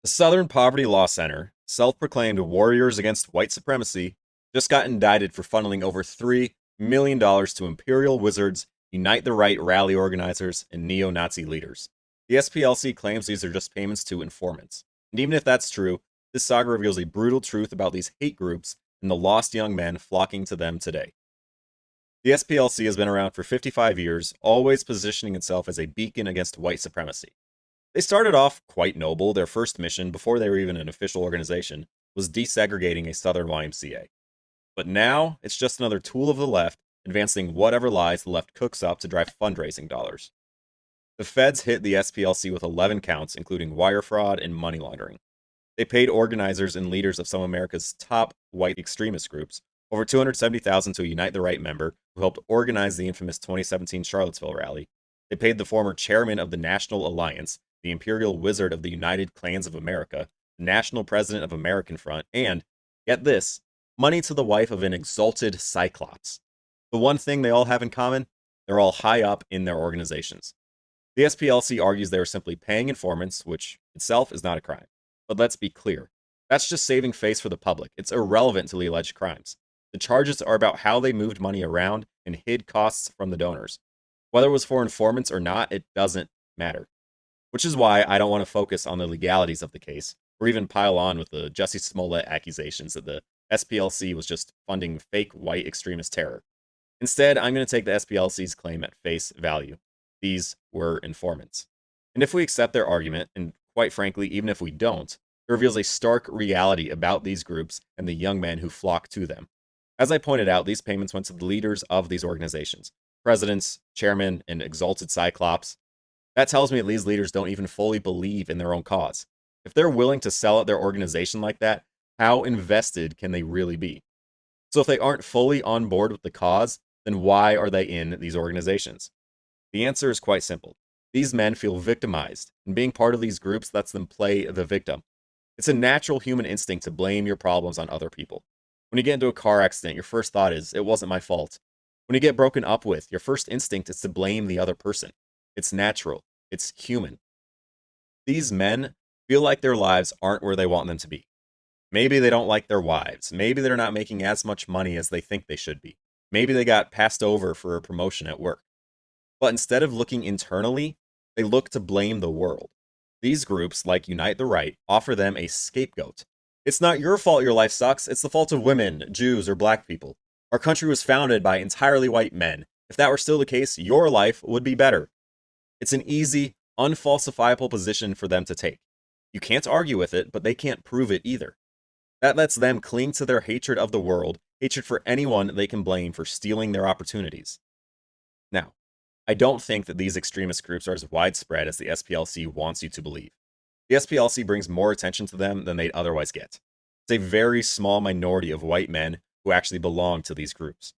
The Southern Poverty Law Center, self proclaimed warriors against white supremacy, just got indicted for funneling over $3 million to imperial wizards, Unite the Right rally organizers, and neo Nazi leaders. The SPLC claims these are just payments to informants. And even if that's true, this saga reveals a brutal truth about these hate groups and the lost young men flocking to them today. The SPLC has been around for 55 years, always positioning itself as a beacon against white supremacy. They started off quite noble. Their first mission, before they were even an official organization, was desegregating a Southern YMCA. But now, it's just another tool of the left, advancing whatever lies the left cooks up to drive fundraising dollars. The feds hit the SPLC with 11 counts, including wire fraud and money laundering. They paid organizers and leaders of some of America's top white extremist groups over $270,000 to a Unite the Right member who helped organize the infamous 2017 Charlottesville rally. They paid the former chairman of the National Alliance, the Imperial Wizard of the United Clans of America, the National President of American Front, and, get this, money to the wife of an exalted Cyclops. The one thing they all have in common? They're all high up in their organizations. The SPLC argues they are simply paying informants, which itself is not a crime. But let's be clear. That's just saving face for the public. It's irrelevant to the alleged crimes. The charges are about how they moved money around and hid costs from the donors. Whether it was for informants or not, it doesn't matter. Which is why I don't want to focus on the legalities of the case, or even pile on with the Jussie Smollett accusations that the SPLC was just funding fake white extremist terror. Instead, I'm going to take the SPLC's claim at face value. These were informants. And if we accept their argument, and quite frankly, even if we don't, it reveals a stark reality about these groups and the young men who flock to them. As I pointed out, these payments went to the leaders of these organizations, presidents, chairmen, and exalted Cyclops. That tells me that these leaders don't even fully believe in their own cause. If they're willing to sell out their organization like that, how invested can they really be? So if they aren't fully on board with the cause, then why are they in these organizations? The answer is quite simple. These men feel victimized, and being part of these groups lets them play the victim. It's a natural human instinct to blame your problems on other people. When you get into a car accident, your first thought is, it wasn't my fault. When you get broken up with, your first instinct is to blame the other person. It's natural. It's human. These men feel like their lives aren't where they want them to be. Maybe they don't like their wives. Maybe they're not making as much money as they think they should be. Maybe they got passed over for a promotion at work. But instead of looking internally, they look to blame the world. These groups, like Unite the Right, offer them a scapegoat. It's not your fault your life sucks, it's the fault of women, Jews, or black people. Our country was founded by entirely white men. If that were still the case, your life would be better. It's an easy, unfalsifiable position for them to take. You can't argue with it, but they can't prove it either. That lets them cling to their hatred of the world, hatred for anyone they can blame for stealing their opportunities. Now, I don't think that these extremist groups are as widespread as the SPLC wants you to believe. The SPLC brings more attention to them than they'd otherwise get. It's a very small minority of white men who actually belong to these groups.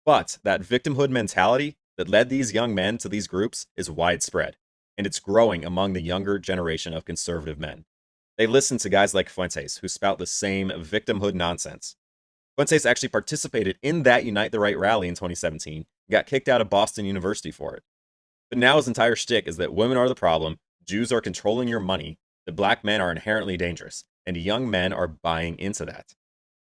But that victimhood mentality that led these young men to these groups is widespread, and it's growing among the younger generation of conservative men. They listen to guys like Fuentes, who spout the same victimhood nonsense. Fuentes actually participated in that Unite the Right rally in 2017 and got kicked out of Boston University for it. But now his entire shtick is that women are the problem, Jews are controlling your money, that black men are inherently dangerous, and young men are buying into that.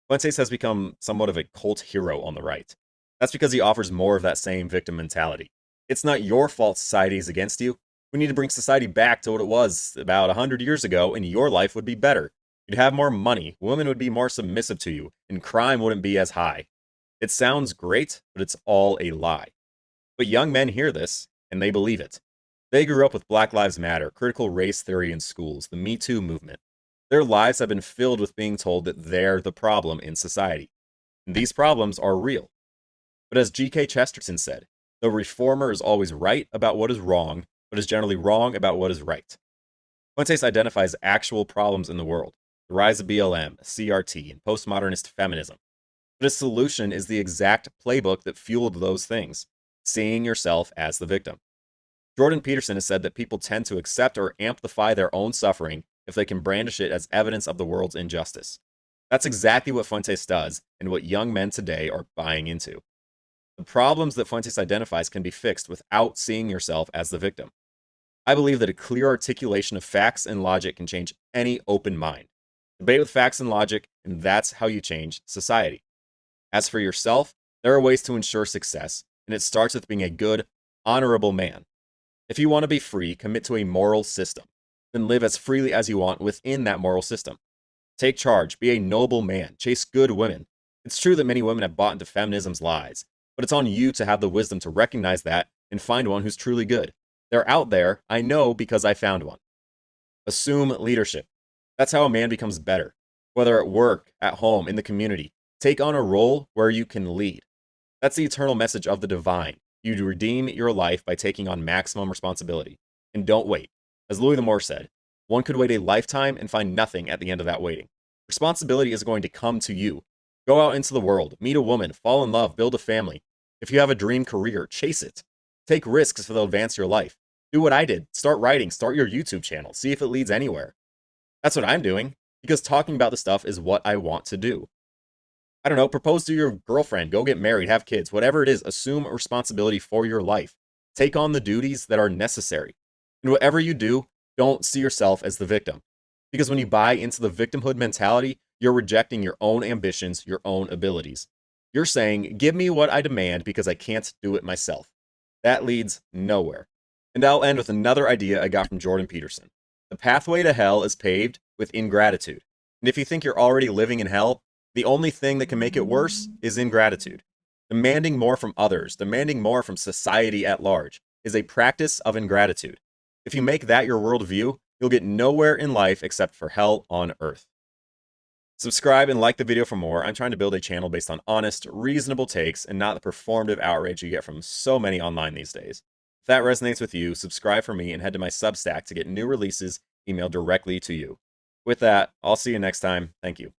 Fuentes has become somewhat of a cult hero on the right. That's because he offers more of that same victim mentality. It's not your fault society is against you. We need to bring society back to what it was about 100 years ago, and your life would be better. You'd have more money, women would be more submissive to you, and crime wouldn't be as high. It sounds great, but it's all a lie. But young men hear this, and they believe it. They grew up with Black Lives Matter, critical race theory in schools, the Me Too movement. Their lives have been filled with being told that they're the problem in society. And these problems are real. But as G.K. Chesterton said, the reformer is always right about what is wrong, but is generally wrong about what is right. Fuentes identifies actual problems in the world, the rise of BLM, CRT, and postmodernist feminism. But his solution is the exact playbook that fueled those things, seeing yourself as the victim. Jordan Peterson has said that people tend to accept or amplify their own suffering if they can brandish it as evidence of the world's injustice. That's exactly what Fuentes does, and what young men today are buying into. The problems that Fuentes identifies can be fixed without seeing yourself as the victim. I believe that a clear articulation of facts and logic can change any open mind. Debate with facts and logic, and that's how you change society. As for yourself, there are ways to ensure success, and it starts with being a good, honorable man. If you want to be free, commit to a moral system, then live as freely as you want within that moral system. Take charge, be a noble man, chase good women. It's true that many women have bought into feminism's lies, but it's on you to have the wisdom to recognize that and find one who's truly good. They're out there, I know because I found one. Assume leadership. That's how a man becomes better. Whether at work, at home, in the community, take on a role where you can lead. That's the eternal message of the divine. You redeem your life by taking on maximum responsibility. And don't wait. As Louis L'Amour said, one could wait a lifetime and find nothing at the end of that waiting. Responsibility is going to come to you. Go out into the world, meet a woman, fall in love, build a family. If you have a dream career, chase it. Take risks that'll advance your life. Do what I did. Start writing, start your YouTube channel, see if it leads anywhere. That's what I'm doing, because talking about this stuff is what I want to do. I don't know, propose to your girlfriend, go get married, have kids, whatever it is, assume responsibility for your life. Take on the duties that are necessary. And whatever you do, don't see yourself as the victim. Because when you buy into the victimhood mentality, you're rejecting your own ambitions, your own abilities. You're saying, give me what I demand because I can't do it myself. That leads nowhere. And I'll end with another idea I got from Jordan Peterson. The pathway to hell is paved with ingratitude. And if you think you're already living in hell, the only thing that can make it worse is ingratitude. Demanding more from others, demanding more from society at large, is a practice of ingratitude. If you make that your worldview, you'll get nowhere in life except for hell on earth. Subscribe and like the video for more. I'm trying to build a channel based on honest, reasonable takes and not the performative outrage you get from so many online these days. If that resonates with you, subscribe for me and head to my Substack to get new releases emailed directly to you. With that, I'll see you next time. Thank you.